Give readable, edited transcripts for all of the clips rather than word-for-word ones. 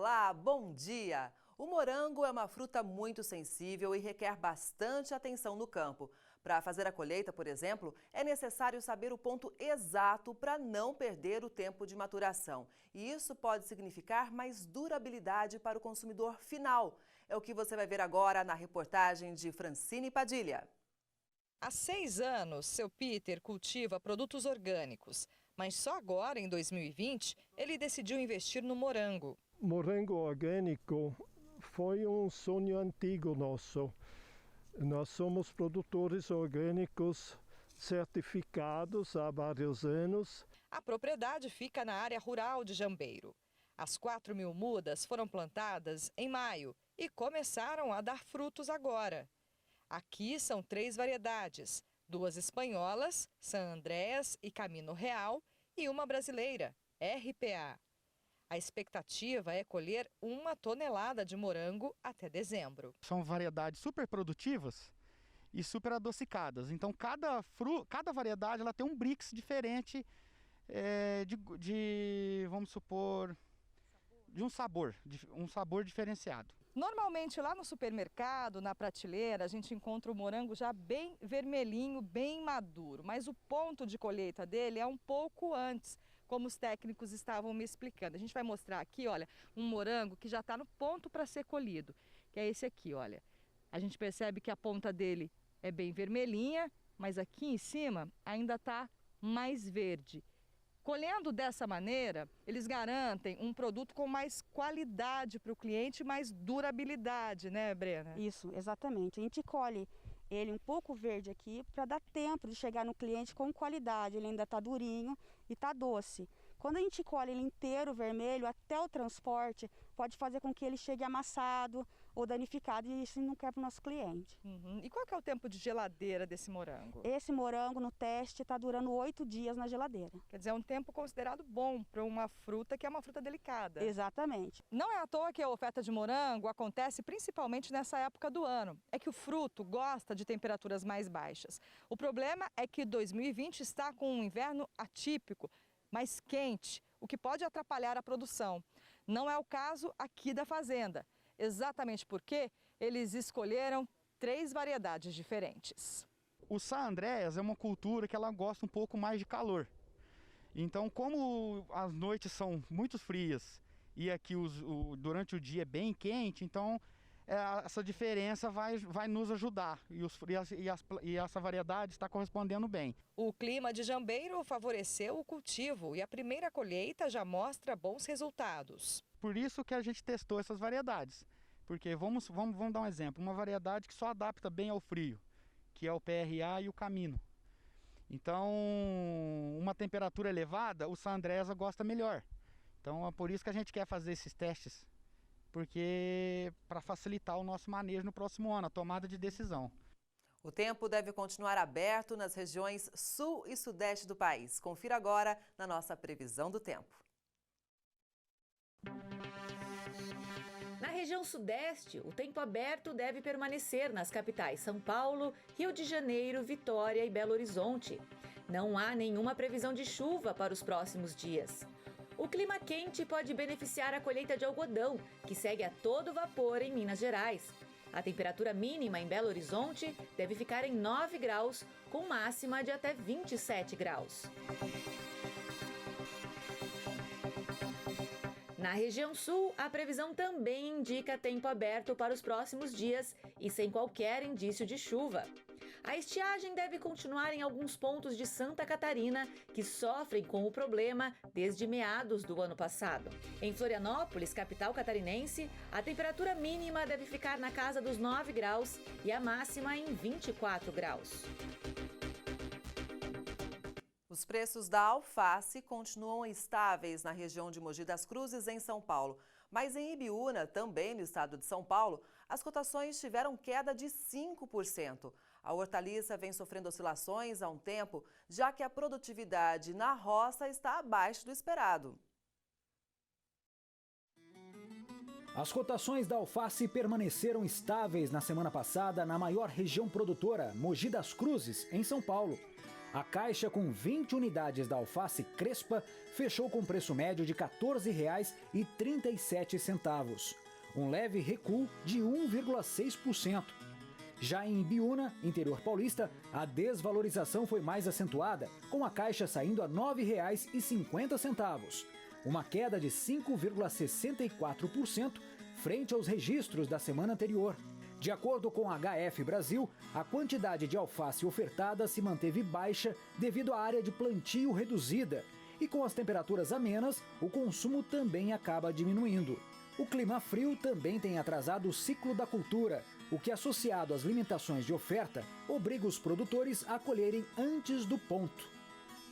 Olá, bom dia! O morango é uma fruta muito sensível e requer bastante atenção no campo. Para fazer a colheita, por exemplo, é necessário saber o ponto exato para não perder o tempo de maturação. E isso pode significar mais durabilidade para o consumidor final. É o que você vai ver agora na reportagem de Francine Padilha. Há 6 anos, seu Peter cultiva produtos orgânicos, mas só agora, em 2020, ele decidiu investir no morango. Morango orgânico foi um sonho antigo nosso. Nós somos produtores orgânicos certificados há vários anos. A propriedade fica na área rural de Jambeiro. As 4.000 mudas foram plantadas em maio e começaram a dar frutos agora. Aqui são 3 variedades, 2 espanholas, San Andrés e Camino Real, e uma brasileira, RPA. A expectativa é colher 1 tonelada de morango até dezembro. São variedades super produtivas e super adocicadas. Então, cada variedade ela tem um Brix diferente vamos supor, de um sabor diferenciado. Normalmente lá no supermercado, na prateleira, a gente encontra o morango já bem vermelhinho, bem maduro. Mas o ponto de colheita dele é um pouco antes, como os técnicos estavam me explicando. A gente vai mostrar aqui, olha, um morango que já está no ponto para ser colhido, que é esse aqui, olha. A gente percebe que a ponta dele é bem vermelhinha, mas aqui em cima ainda está mais verde. Colhendo dessa maneira, eles garantem um produto com mais qualidade para o cliente, mais durabilidade, né, Brena? Isso, exatamente. A gente colhe ele um pouco verde aqui para dar tempo de chegar no cliente com qualidade. Ele ainda está durinho e está doce. Quando a gente colhe ele inteiro vermelho, até o transporte pode fazer com que ele chegue amassado ou danificado, e isso não quer para o nosso cliente. E qual que é o tempo de geladeira desse morango? Esse morango no teste está durando 8 dias na geladeira. Quer dizer, é um tempo considerado bom para uma fruta que é uma fruta delicada. Exatamente. Não é à toa que a oferta de morango acontece principalmente nessa época do ano. É que o fruto gosta de temperaturas mais baixas. O problema é que 2020 está com um inverno atípico, mais quente, o que pode atrapalhar a produção. Não é o caso aqui da fazenda, exatamente porque eles escolheram 3 variedades diferentes. O San Andrés é uma cultura que ela gosta um pouco mais de calor. Então, como as noites são muito frias e aqui durante o dia é bem quente, então essa diferença vai nos ajudar e essa variedade está correspondendo bem. O clima de Jambeiro favoreceu o cultivo e a primeira colheita já mostra bons resultados. Por isso que a gente testou essas variedades, porque vamos dar um exemplo, uma variedade que só adapta bem ao frio, que é o PRA e o Camino. Então, uma temperatura elevada, o San Andrés gosta melhor. Então, é por isso que a gente quer fazer esses testes, porque para facilitar o nosso manejo no próximo ano, a tomada de decisão. O tempo deve continuar aberto nas regiões sul e sudeste do país. Confira agora na nossa previsão do tempo. Na região sudeste, o tempo aberto deve permanecer nas capitais São Paulo, Rio de Janeiro, Vitória e Belo Horizonte. Não há nenhuma previsão de chuva para os próximos dias. O clima quente pode beneficiar a colheita de algodão, que segue a todo vapor em Minas Gerais. A temperatura mínima em Belo Horizonte deve ficar em 9 graus, com máxima de até 27 graus. Na região sul, a previsão também indica tempo aberto para os próximos dias e sem qualquer indício de chuva. A estiagem deve continuar em alguns pontos de Santa Catarina, que sofrem com o problema desde meados do ano passado. Em Florianópolis, capital catarinense, a temperatura mínima deve ficar na casa dos 9 graus e a máxima em 24 graus. Os preços da alface continuam estáveis na região de Mogi das Cruzes, em São Paulo. Mas em Ibiúna, também no estado de São Paulo, as cotações tiveram queda de 5%. A hortaliça vem sofrendo oscilações há um tempo, já que a produtividade na roça está abaixo do esperado. As cotações da alface permaneceram estáveis na semana passada na maior região produtora, Mogi das Cruzes, em São Paulo. A caixa com 20 unidades da alface crespa fechou com preço médio de R$ 14,37, um leve recuo de 1,6%. Já em Ibiúna, interior paulista, a desvalorização foi mais acentuada, com a caixa saindo a R$ 9,50, uma queda de 5,64% frente aos registros da semana anterior. De acordo com a HF Brasil, a quantidade de alface ofertada se manteve baixa devido à área de plantio reduzida, e com as temperaturas amenas, o consumo também acaba diminuindo. O clima frio também tem atrasado o ciclo da cultura, o que, associado às limitações de oferta, obriga os produtores a colherem antes do ponto.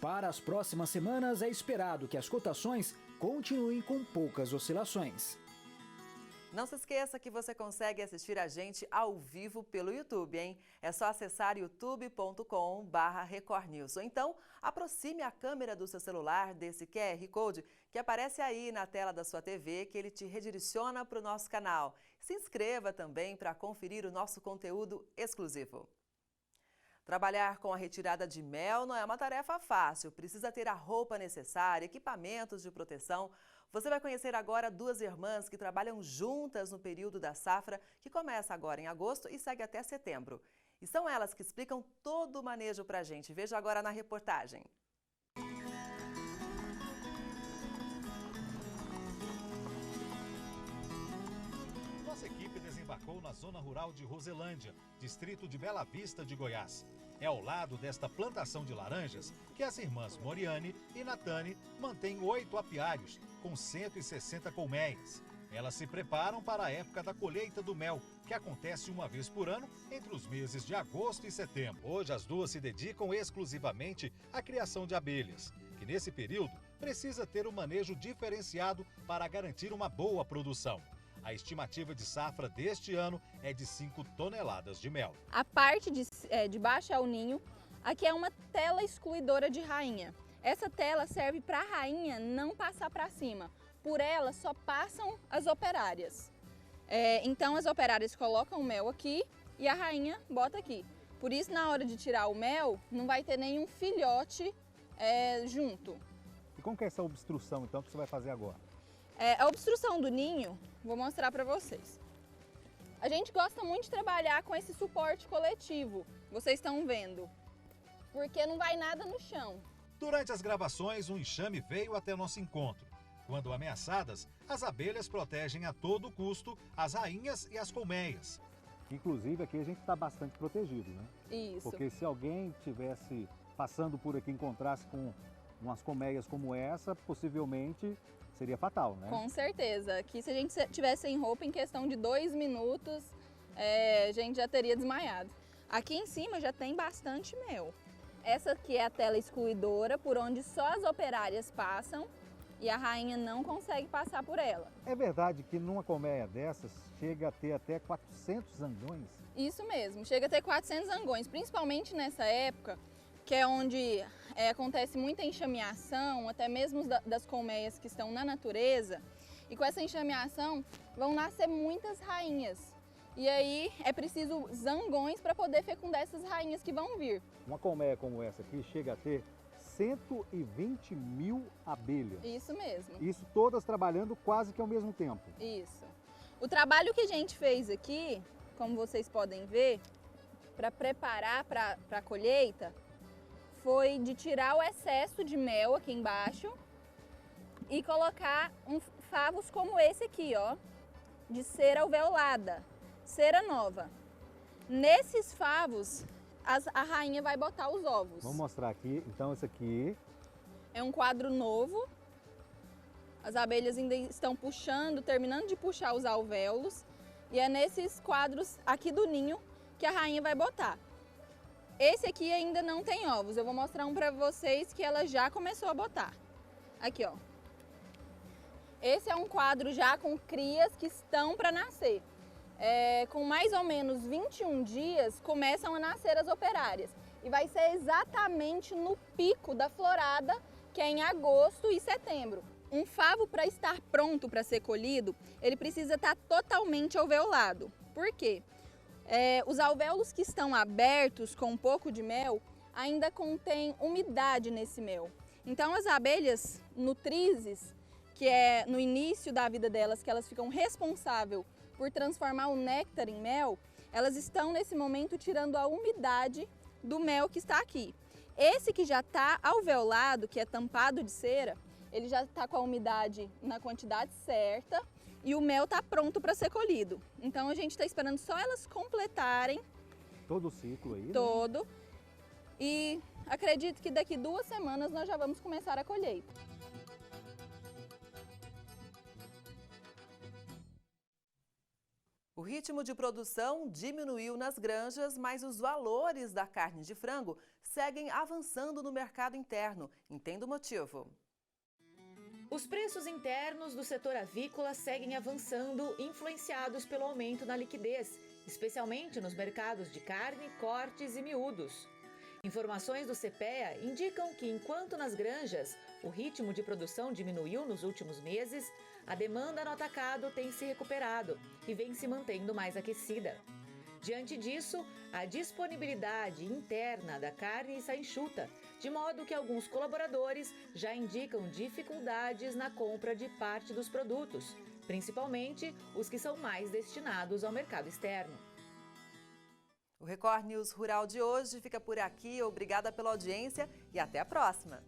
Para as próximas semanas, é esperado que as cotações continuem com poucas oscilações. Não se esqueça que você consegue assistir a gente ao vivo pelo YouTube, hein? É só acessar youtube.com/recordnews. Ou então, aproxime a câmera do seu celular desse QR Code que aparece aí na tela da sua TV, que ele te redireciona para o nosso canal. Se inscreva também para conferir o nosso conteúdo exclusivo. Trabalhar com a retirada de mel não é uma tarefa fácil. Precisa ter a roupa necessária, equipamentos de proteção. Você vai conhecer agora duas irmãs que trabalham juntas no período da safra, que começa agora em agosto e segue até setembro. E são elas que explicam todo o manejo pra gente. Veja agora na reportagem. Nossa equipe desembarcou na zona rural de Roselândia, distrito de Bela Vista de Goiás. É ao lado desta plantação de laranjas que as irmãs Moriane e Natane mantêm 8 apiários, com 160 colmeias. Elas se preparam para a época da colheita do mel, que acontece uma vez por ano entre os meses de agosto e setembro. Hoje as duas se dedicam exclusivamente à criação de abelhas, que nesse período precisa ter um manejo diferenciado para garantir uma boa produção. A estimativa de safra deste ano é de 5 toneladas de mel. A parte de baixo é o ninho, aqui é uma tela excluidora de rainha. Essa tela serve para a rainha não passar para cima. Por ela só passam as operárias. Então as operárias colocam o mel aqui e a rainha bota aqui. Por isso, na hora de tirar o mel, não vai ter nenhum filhote junto. E como que é essa obstrução, então, que você vai fazer agora? A obstrução do ninho, vou mostrar para vocês. A gente gosta muito de trabalhar com esse suporte coletivo, vocês estão vendo, porque não vai nada no chão. Durante as gravações, um enxame veio até nosso encontro. Quando ameaçadas, as abelhas protegem a todo custo as rainhas e as colmeias. Inclusive, aqui a gente está bastante protegido, né? Isso. Porque se alguém estivesse passando por aqui e encontrasse com umas colmeias como essa, possivelmente seria fatal, né? Com certeza. Aqui, se a gente tivesse sem roupa, em questão de 2 minutos, a gente já teria desmaiado. Aqui em cima já tem bastante mel. Essa aqui é a tela excluidora, por onde só as operárias passam e a rainha não consegue passar por ela. É verdade que numa colmeia dessas chega a ter até 400 zangões? Isso mesmo, chega a ter 400 zangões, principalmente nessa época, que é onde acontece muita enxameação, até mesmo das colmeias que estão na natureza. E com essa enxameação vão nascer muitas rainhas. E aí é preciso zangões para poder fecundar essas rainhas que vão vir. Uma colmeia como essa aqui chega a ter 120 mil abelhas. Isso mesmo. Isso todas trabalhando quase que ao mesmo tempo. Isso. O trabalho que a gente fez aqui, como vocês podem ver, para preparar para a colheita, foi de tirar o excesso de mel aqui embaixo e colocar favos como esse aqui, ó, de cera alveolada, cera nova. Nesses favos, a rainha vai botar os ovos. Vamos mostrar aqui, então esse aqui é um quadro novo. As abelhas ainda estão puxando, terminando de puxar os alvéolos. E é nesses quadros aqui do ninho que a rainha vai botar. Esse aqui ainda não tem ovos. Eu vou mostrar um para vocês que ela já começou a botar. Aqui, ó. Esse é um quadro já com crias que estão para nascer. Com mais ou menos 21 dias, começam a nascer as operárias. E vai ser exatamente no pico da florada, que é em agosto e setembro. Um favo, para estar pronto para ser colhido, ele precisa estar totalmente alveolado. Por quê? Os alvéolos que estão abertos com um pouco de mel ainda contém umidade nesse mel. Então as abelhas nutrizes, que é no início da vida delas, que elas ficam responsáveis por transformar o néctar em mel, elas estão nesse momento tirando a umidade do mel que está aqui. Esse que já está alveolado, que é tampado de cera, ele já está com a umidade na quantidade certa e o mel está pronto para ser colhido. Então a gente está esperando só elas completarem todo o ciclo aí, todo. Né? E acredito que daqui 2 semanas nós já vamos começar a colheita. O ritmo de produção diminuiu nas granjas, mas os valores da carne de frango seguem avançando no mercado interno. Entenda o motivo. Os preços internos do setor avícola seguem avançando, influenciados pelo aumento na liquidez, especialmente nos mercados de carne, cortes e miúdos. Informações do CPEA indicam que, enquanto nas granjas o ritmo de produção diminuiu nos últimos meses, a demanda no atacado tem se recuperado e vem se mantendo mais aquecida. Diante disso, a disponibilidade interna da carne está enxuta, de modo que alguns colaboradores já indicam dificuldades na compra de parte dos produtos, principalmente os que são mais destinados ao mercado externo. O Record News Rural de hoje fica por aqui. Obrigada pela audiência e até a próxima!